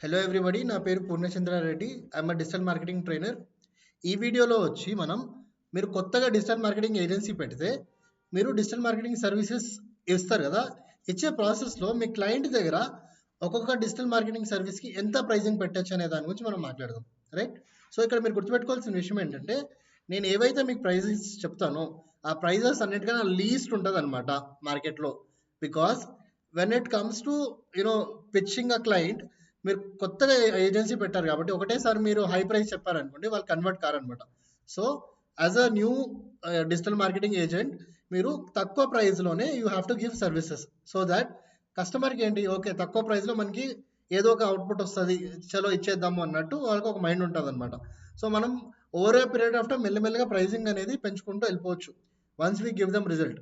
Hello everybody, నా పేరు Purnachandra Reddy. I'm digital marketing trainer. ఈ వీడియోలో వచ్చి మీరు కొత్తగా డిజిటల్ మార్కెటింగ్ ఏజెన్సీ పెడితే మీరు డిజిటల్ మార్కెటింగ్ సర్వీసెస్ ఇస్తారు కదా. ఇచ్చే ప్రాసెస్లో మీ క్లయింట్ దగ్గర ఒక్కొక్క డిజిటల్ మార్కెటింగ్ సర్వీస్కి ఎంత ప్రైజింగ్ పెట్టచ్చు అనే దాని గురించి మనం మాట్లాడదాం, రైట్? సో ఇక్కడ మీరు గుర్తుపెట్టుకోవాల్సిన విషయం ఏంటంటే, నేను ఏవైతే మీకు ప్రైజెస్ చెప్తానో ఆ ప్రైజెస్ అన్నిటికన్నా లీస్ట్ ఉంటుంది అనమాట మార్కెట్లో. Because when it comes to pitching a client, మీరు కొత్తగా ఏజెన్సీ పెట్టారు కాబట్టి ఒకటేసారి మీరు హై ప్రైస్ చెప్పారనుకోండి, వాళ్ళు కన్వర్ట్ కారనమాట. So as a new digital marketing agent మీరు తక్కువ ప్రైస్లోనే you have to give services, so that కస్టమర్కి ఏంటి, ఓకే తక్కువ ప్రైస్లో మనకి ఏదో ఒక అవుట్పుట్ వస్తుంది, చలో ఇచ్చేద్దాము అన్నట్టు వాళ్ళకి ఒక మైండ్ ఉంటుంది అనమాట. సో మనం over a period of time మెల్లమెల్లగా ప్రైజింగ్ అనేది పెంచుకుంటూ వెళ్ళిపోవచ్చు once we give them result.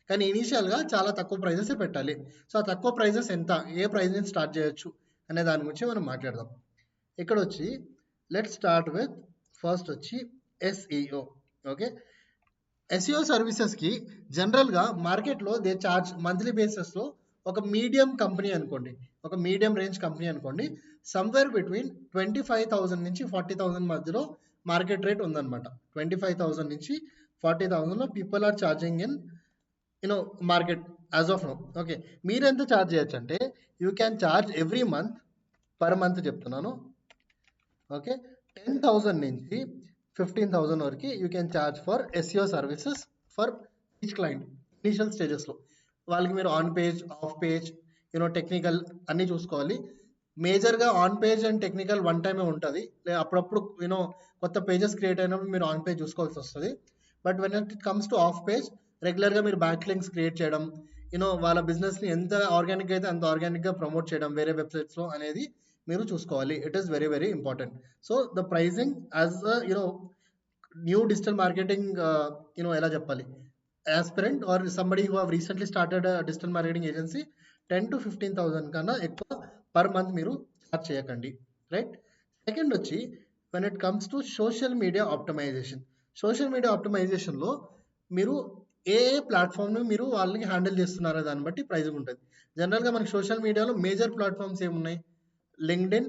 కానీ ఇనీషియల్గా చాలా తక్కువ ప్రైజెస్ పెట్టాలి. సో ఆ తక్కువ ప్రైజెస్ ఎంత, ఏ ప్రైస్ నుంచి స్టార్ట్ చేయొచ్చు అనే దాని గురించి మనం మాట్లాడదాం. ఇక్కడ వచ్చి లెట్ స్టార్ట్ విత్ ఫస్ట్ వచ్చి ఎస్ఈఓ. ఓకే, ఎస్ఈఓ సర్వీసెస్కి జనరల్గా మార్కెట్లో దే చార్జ్ మంత్లీ బేసిస్లో ఒక మీడియం కంపెనీ అనుకోండి, ఒక మీడియం రేంజ్ కంపెనీ అనుకోండి, సమ్వేర్ బిట్వీన్ 25,000 నుంచి 40,000 మధ్యలో మార్కెట్ రేట్ ఉందన్నమాట. 25,000 నుంచి 40,000లో people are charging in market as of now. Okay, మీరు ఎంత ఛార్జ్ చేయొచ్చు అంటే you can charge every month, per month చెప్తున్నాను. ఓకే, 10,000 నుంచి 15,000 వరకు you can charge for SEO services for each client. Initial స్టేజెస్లో వాళ్ళకి మీరు on page, off page, technical అన్నీ చూసుకోవాలి. మేజర్గా on page and technical one టైమే ఉంటుంది. అప్పుడప్పుడు కొత్త పేజెస్ క్రియేట్ అయినప్పుడు మీరు ఆన్ పేజ్ చూసుకోవాల్సి వస్తుంది. But when it comes to of page, రెగ్యులర్గా మీరు బ్యాక్ లింక్స్ క్రియేట్ చేయడం, వాళ్ళ బిజినెస్ని ఎంత ఆర్గానిక్ అయితే అంత ఆర్గానిక్గా ప్రమోట్ చేయడం వేరే వెబ్సైట్స్లో అనేది మీరు చూసుకోవాలి. It is very very important. So the pricing as new digital marketing ఎలా చెప్పాలి, aspirant or somebody who have recently started a digital marketing agency, 10 to 15,000 కన్నా ఎక్కువ పర్ మంత్ మీరు చార్జ్ చేయకండి, రైట్? సెకండ్ వచ్చి when it comes to social media optimisation. సోషల్ మీడియా ఆప్టమైజేషన్లో మీరు ఏ ప్లాట్ఫామ్ని మీరు వాళ్ళకి హ్యాండిల్ చేస్తున్నారో దాన్ని బట్టి ప్రైజింగ్ ఉంటుంది. జనరల్గా మనకి సోషల్ మీడియాలో మేజర్ ప్లాట్ఫామ్స్ ఏమున్నాయి, లింక్డ్ఇన్,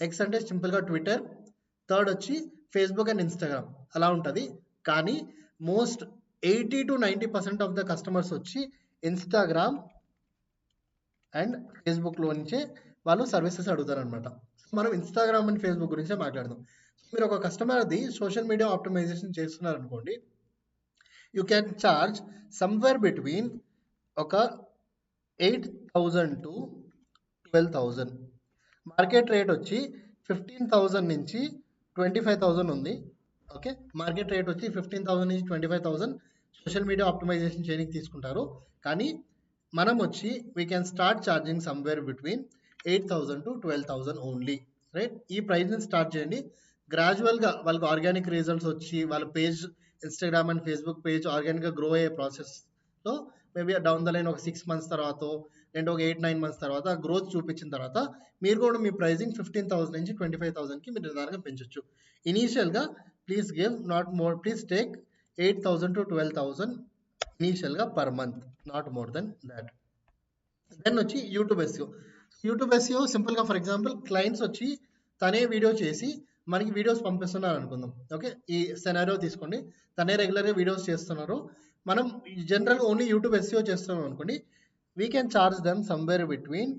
ఎక్స్ అంటే సింపుల్గా ట్విట్టర్, థర్డ్ వచ్చి ఫేస్బుక్ అండ్ ఇన్స్టాగ్రామ్ అలా ఉంటుంది. కానీ most 80 to 90% of the customers వచ్చి ఇన్స్టాగ్రామ్ అండ్ ఫేస్బుక్లో నుంచే వాళ్ళు సర్వీసెస్ అడుగుతారు అనమాట. మనం ఇన్స్టాగ్రామ్ అండ్ ఫేస్బుక్ గురించే మాట్లాడదాం. మీరు ఒక కస్టమర్ది సోషల్ మీడియా ఆప్టిమైజేషన్ చేస్తున్నారు అనుకోండి, you can charge somewhere between ఒక 8,000 to 12,000. మార్కెట్ రేట్ వచ్చి 15,000 నుంచి 25,000 ఉంది. ఓకే, మార్కెట్ రేట్ వచ్చి 15,000 నుంచి 25,000 సోషల్ మీడియా ఆప్టిమైజేషన్ చేయడానికి తీసుకుంటారు. కానీ మనం వచ్చి we can start charging somewhere between 8,000 to 12,000 only, right? ఈ ప్రైస్ని స్టార్ట్ చేయండి. గ్రాడ్యువల్గా వాళ్ళకి ఆర్గానిక్ రిజల్ట్స్ వచ్చి వాళ్ళ page, Instagram and Facebook page ఆర్గానిక్గా గ్రో అయ్యే ప్రాసెస్లో మేబీ డౌన్ ద లైన్ ఒక 6 months తర్వాత, లేదంటే ఒక 8-9 months తర్వాత గ్రోత్ చూపించిన తర్వాత మీరు కూడా మీ ప్రైజింగ్ 15,000 నుంచి 25,000కి మీరు నిదానంగా పెంచవచ్చు. ఇనీషియల్గా please give not more, please take 8,000 to 12,000 ఇనీషియల్గా per month, not more than that. Then వచ్చి యూట్యూబ్ ఎస్ఈఓ. యూట్యూబ్ ఎస్ఈఓ సింపుల్గా, ఫర్ ఎగ్జాంపుల్ క్లయింట్స్ వచ్చి తనే వీడియో చేసి మనకి వీడియోస్ పంపిస్తున్నారు అనుకుందాం. ఓకే, ఈ సెనారియో తీసుకోండి, తనే రెగ్యులర్గా వీడియోస్ చేస్తున్నారు, మనం జనరల్ ఓన్లీ యూట్యూబ్ ఎస్ఈఓ చేస్తున్నాం అనుకోండి, we can charge them somewhere between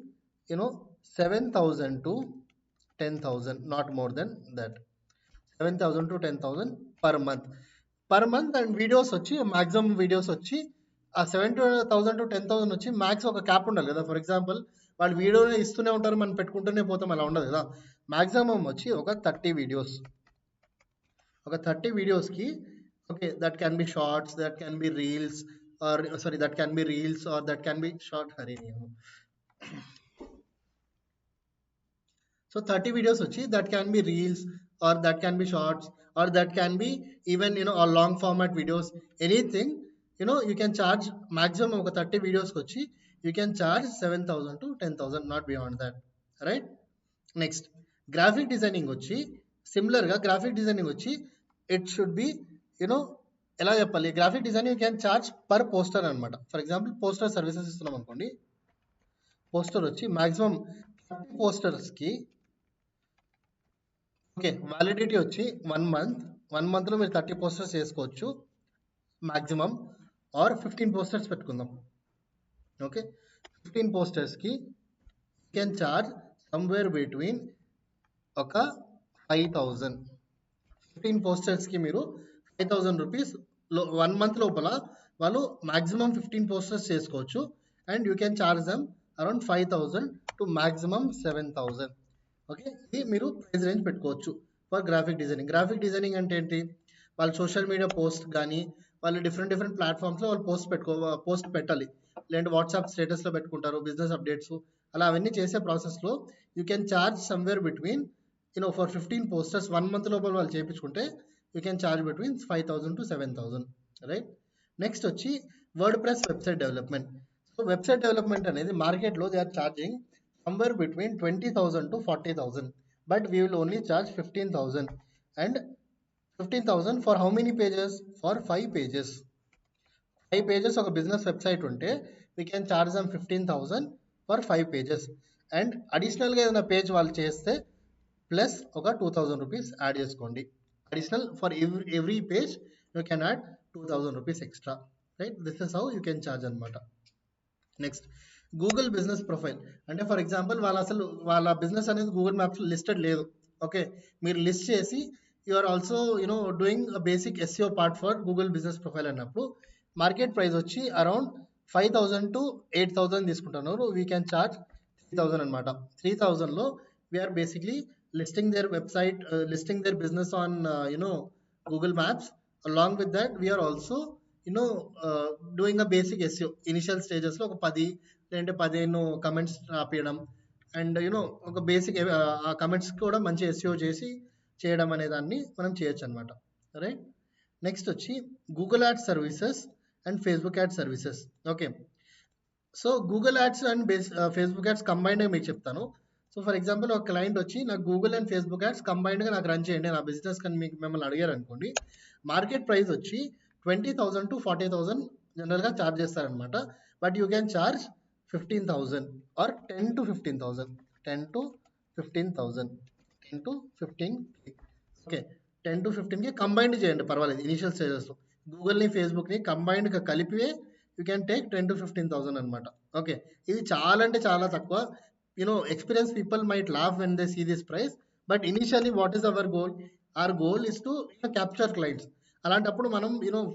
7,000 to 10,000, not more then that. 7,000 to 10,000 per month. And videos వచ్చి మ్యాక్సిమం వీడియోస్ వచ్చి ఆ 7,000 to 10,000 వచ్చి మ్యాక్స్ ఒక క్యాప్ ఉండాలి కదా. ఫర్ ఎగ్జాంపుల్ వాళ్ళు వీడియోనే ఇస్తూనే ఉంటారు, మనం పెట్టుకుంటూనే పోతాం, అలా ఉండదు కదా. మ్యాక్సిమం వచ్చి ఒక 30 వీడియోస్, ఒక 30 వీడియోస్కి, okay, that can be shorts, that can be reels, or sorry that can be reels or that can be short. So 30 videos వచ్చి that can be reels or that can be shorts or that can be even or long format videos, anything. You can charge maximum ఒక 30 వీడియోస్కి వచ్చి you can charge 7,000 to 10,000, not beyond that, right? Next graphic designing వచ్చి సిమిలర్గా, graphic designing వచ్చి it should be ఎలా చెప్పాలి, graphic designing you can charge per poster అనమాట. For example poster services ఇస్తున్నాం అనుకోండి, పోస్టర్ వచ్చి మ్యాక్సిమం 30 పోస్టర్స్కి ఓకే వ్యాలిడిటీ వచ్చి 1 మంత్లో మీరు 30 పోస్టర్స్ చేసుకోవచ్చు మ్యాక్సిమం, ఆర్ 15 పోస్టర్స్ పెట్టుకుందాం. ఓకే 15 పోస్టర్స్కి you can charge somewhere between ఒక 5,000. 15 పోస్టర్స్కి మీరు 5,000 రూపీస్ 1 మంత్ లోపల వాళ్ళు మ్యాక్సిమం 15 పోస్టర్స్ చేసుకోవచ్చు and you can charge them around 5,000 to maximum 7,000. Okay ఇది మీరు ప్రైస్ రేంజ్ పెట్టుకోవచ్చు for graphic designing. Graphic designing అంటే ఏంటి, వాళ్ళు సోషల్ మీడియా పోస్ట్ కానీ వాళ్ళు డిఫరెంట్ ప్లాట్ఫామ్స్లో వాళ్ళు పోస్ట్ పెట్టాలి, లేదంటే వాట్సాప్ స్టేటస్లో పెట్టుకుంటారు బిజినెస్ అప్డేట్స్, అలా అవన్నీ చేసే ప్రాసెస్లో you can charge somewhere between for 15 posters 1 month లోపల వాళ్ళు చేయించుకుంటే you can charge between 5,000 to 7,000, right. Next వచ్చి WordPress website development. So website development అనేది మార్కెట్లో they are charging somewhere between 20,000 to 40,000, but we will only charge 15,000. And 15,000 for how many pages? For 5 pages. 5 pages ఒక business website ఉంటే we can charge them 15,000 for 5 pages. And అడిషనల్గా ఏదైనా page వాళ్ళు చేస్తే plus ఒక 2,000 rupees add చేసుకోండి. Additional for every page you can add 2,000 rupees extra, right. This is how you can charge అనమాట. Next Google business profile. అంటే for example వాళ్ళ business అనేది గూగుల్ మ్యాప్స్ లిస్టెడ్ లేదు. ఓకే మీరు లిస్ట్ చేసి you are also doing basic SEO part for Google business profile అన్నప్పుడు market price వచ్చి around 5,000 to 8,000 తీసుకుంటున్నారు. వీ క్యాన్ చార్జ్ 3,000 అనమాట. 3,000లో we are basically listing their website, listing their business on Google maps. Along with that we are also doing a basic SEO. Initial స్టేజెస్లో ఒక 10 లేదంటే 15 comments రాపియడం and ఒక బేసిక్ ఆ కమెంట్స్ కూడా మంచి ఎస్ఈఓ చేసి చేయడం అనే దాన్ని మనం చేయొచ్చు అనమాట, రైట్. నెక్స్ట్ వచ్చి Google ads services and Facebook ads services. Okay so Google ads and Facebook ads కంబైన్డ్గా మీకు చెప్తాను. సో ఫర్ ఎగ్జాంపుల్ ఒక క్లయింట్ వచ్చి నాకు గూగుల్ అండ్ ఫేస్బుక్ యాడ్స్ కంబైన్డ్గా నాకు రన్ చేయండి నా బిజినెస్ కానీ మిమ్మల్ని అడిగారు అనుకోండి, మార్కెట్ ప్రైస్ వచ్చి 20,000 to 40,000 జనరల్గా ఛార్జ్ చేస్తారనమాట. But you can charge 15,000 or 10 to 15,000, 10 to 15,000, 10 to 15K. Okay 10 to 15K combined చేయండి పర్వాలేదు. ఇనిషియల్ స్టేజెస్లో గూగుల్ని ఫేస్బుక్ని కంబైన్డ్గా కలిపివే యూ క్యాన్ టేక్ 10 to 15,000 అనమాట. ఓకే ఇది చాలా అంటే చాలా తక్కువ. Experience people might laugh when they see this price, but initially what is our goal? Our goal is to capture clients. అలాంటప్పుడు మనం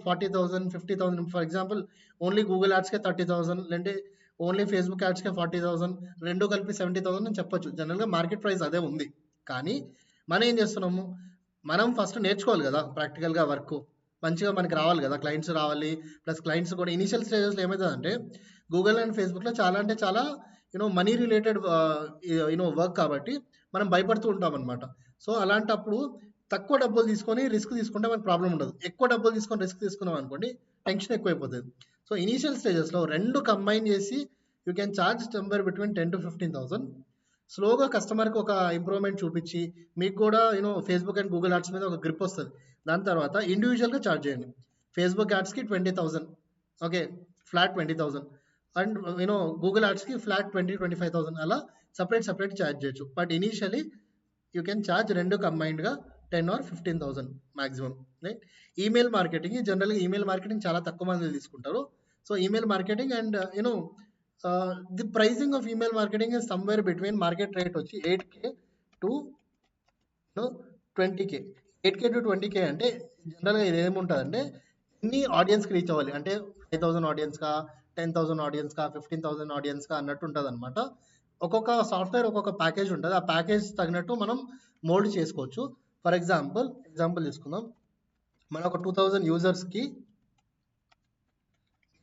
40,000 50,000 ఫర్ ఎగ్జాంపుల్ ఓన్లీ గూగుల్ యాడ్స్కే 30,000 లేదంటే ఓన్లీ ఫేస్బుక్ యాడ్స్కే 40,000 రెండు కలిపి 70,000 అని చెప్పొచ్చు. జనరల్గా మార్కెట్ ప్రైస్ అదే ఉంది. కానీ మనం ఏం చేస్తున్నాము, మనం ఫస్ట్ నేర్చుకోవాలి కదా ప్రాక్టికల్గా వర్క్ మంచిగా మనకి రావాలి కదా, క్లయింట్స్ రావాలి. ప్లస్ క్లయింట్స్ కూడా ఇనిషియల్ స్టేజెస్లో ఏమవుతుందంటే గూగుల్ అండ్ ఫేస్బుక్లో చాలా అంటే చాలా మనీ రిలేటెడ్ వర్క్ కాబట్టి మనం భయపడుతూ ఉంటాం అనమాట. సో అలాంటప్పుడు తక్కువ డబ్బులు తీసుకొని రిస్క్ తీసుకుంటే మనకు ప్రాబ్లం ఉండదు. ఎక్కువ డబ్బులు తీసుకొని రిస్క్ తీసుకున్నాం అనుకోండి టెన్షన్ ఎక్కువైపోతుంది. సో ఇనీషియల్ స్టేజెస్లో రెండు కంబైన్ చేసి you can charge somewhere between 10 to 15,000. స్లోగా కస్టమర్కి ఒక ఇంప్రూవ్మెంట్ చూపించి మీకు కూడా ఫేస్బుక్ అండ్ గూగుల్ యాడ్స్ మీద ఒక గ్రిప్ వస్తుంది. దాని తర్వాత ఇండివిజువల్గా ఛార్జ్ చేయండి. ఫేస్బుక్ యాడ్స్కి 20,000, ఓకే ఫ్లాట్ 20,000 అండ్ గూగుల్ యాడ్స్కి ఫ్లాట్ 20-25,000 అలా సపరేట్ ఛార్జ్ చేయొచ్చు. But initially you can charge రెండు కంబైన్డ్గా 10 or 15,000 maximum, right. Email marketing, జనరల్గా ఈమెయిల్ మార్కెటింగ్ చాలా తక్కువ మంది తీసుకుంటారు. So email marketing and the pricing of email marketing is somewhere between market rate వచ్చి 8K to 20K. 8K to 20K అంటే జనరల్గా ఇది ఏముంటుందంటే ఎన్ని ఆడియన్స్కి రీచ్ అవ్వాలి అంటే 5,000 ఆడియన్స్కా 10,000 ఆడియన్స్కా 15,000 ఆడియన్స్కా అన్నట్టు ఉంటుంది అనమాట. ఒక్కొక్క సాఫ్ట్వేర్ ఒక్కొక్క ప్యాకేజ్ ఉంటుంది. ఆ ప్యాకేజ్ తగినట్టు మనం మోల్డ్ చేసుకోవచ్చు. ఫర్ ఎగ్జాంపుల్ తీసుకుందాం, మనం ఒక 2,000 యూజర్స్కి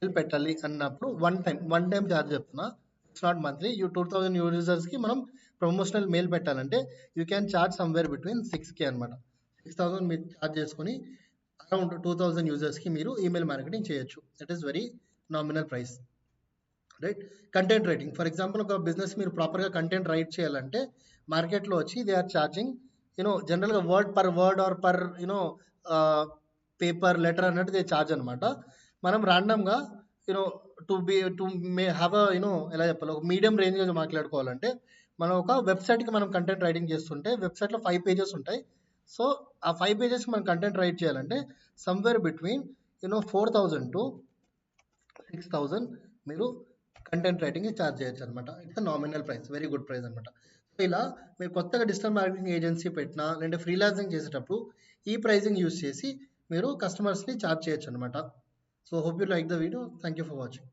మెయిల్ పెట్టాలి అన్నప్పుడు వన్ టైం ఛార్జ్ చెప్తున్నా, ఇట్స్ నాట్ మంత్లీ. 2,000 యూజర్స్కి మనం ప్రమోషనల్ మెయిల్ పెట్టాలంటే you can charge somewhere between 6K అనమాట. 6,000 మీరు ఛార్జ్ చేసుకుని అరౌండ్ 2,000 యూజర్స్కి మీరు ఈమెయిల్ మార్కెటింగ్ చేయొచ్చు. That is very nominal price, right. Content writing, for example ఒక బిజినెస్ మీరు ప్రాపర్గా కంటెంట్ రైట్ చేయాలంటే మార్కెట్లో వచ్చి దే ఆర్ ఛార్జింగ్ జనరల్గా word or per paper letter అన్నట్టు దే ఛార్జ్ అనమాట. మనం ర్యాండమ్గా టు మే హ్యావ్ ఎలా చెప్పాలి, ఒక మీడియం రేంజ్గా మాట్లాడుకోవాలంటే మనం ఒక వెబ్సైట్కి మనం కంటెంట్ రైటింగ్ చేస్తుంటే వెబ్సైట్లో 5 పేజెస్ ఉంటాయి. సో ఆ 5 పేజెస్కి మనం కంటెంట్ రైట్ చేయాలంటే సమ్వేర్ బిట్వీన్ 4,000 to 6,000 మీరు కంటెంట్ రైటింగ్ ఛార్జ్ చేయొచ్చు అనమాట. It's nominal price, very good price అనమాట. సో ఇలా మీరు కొత్తగా డిజిటల్ మార్కెటింగ్ ఏజెన్సీ పెట్టినా లేదంటే ఫ్రీలాన్సింగ్ చేసేటప్పుడు ఈ ప్రైజింగ్ యూస్ చేసి మీరు కస్టమర్స్ని ఛార్జ్ చేయొచ్చు అనమాట. So hope you like the video. Thank you for watching.